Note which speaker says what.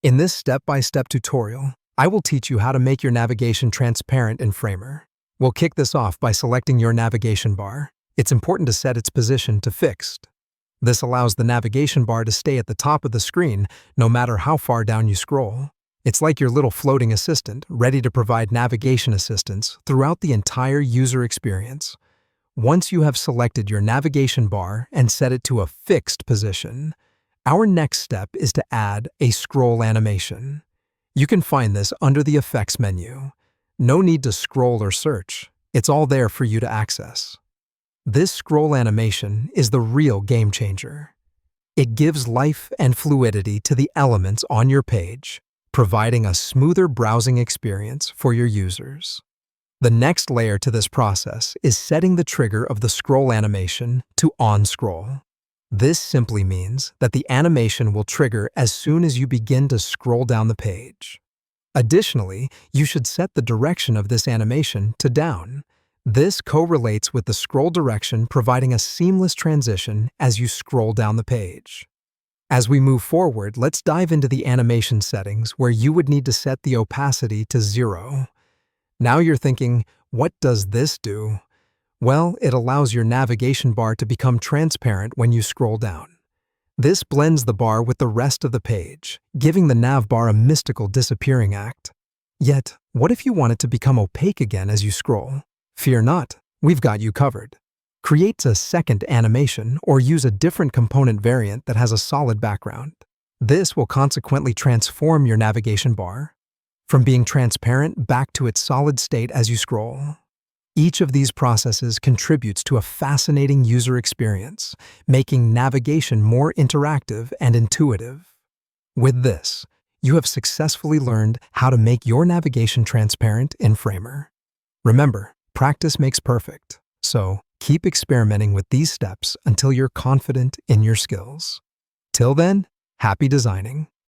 Speaker 1: In this step-by-step tutorial, I will teach you how to make your navigation transparent in Framer. We'll kick this off by selecting your navigation bar. It's important to set its position to fixed. This allows the navigation bar to stay at the top of the screen no matter how far down you scroll. It's like your little floating assistant, ready to provide navigation assistance throughout the entire user experience. Once you have selected your navigation bar and set it to a fixed position, our next step is to add a scroll animation. You can find this under the Effects menu. No need to scroll or search. It's all there for you to access. This scroll animation is the real game changer. It gives life and fluidity to the elements on your page, providing a smoother browsing experience for your users. The next layer to this process is setting the trigger of the scroll animation to on-scroll. This simply means that the animation will trigger as soon as you begin to scroll down the page. Additionally, you should set the direction of this animation to down. This correlates with the scroll direction, providing a seamless transition as you scroll down the page. As we move forward, let's dive into the animation settings where you would need to set the opacity to 0. Now you're thinking, what does this do? Well, it allows your navigation bar to become transparent when you scroll down. This blends the bar with the rest of the page, giving the nav bar a mystical disappearing act. Yet, what if you want it to become opaque again as you scroll? Fear not, we've got you covered. Create a second animation or use a different component variant that has a solid background. This will consequently transform your navigation bar from being transparent back to its solid state as you scroll. Each of these processes contributes to a fascinating user experience, making navigation more interactive and intuitive. With this, you have successfully learned how to make your navigation transparent in Framer. Remember, practice makes perfect, so keep experimenting with these steps until you're confident in your skills. Till then, happy designing.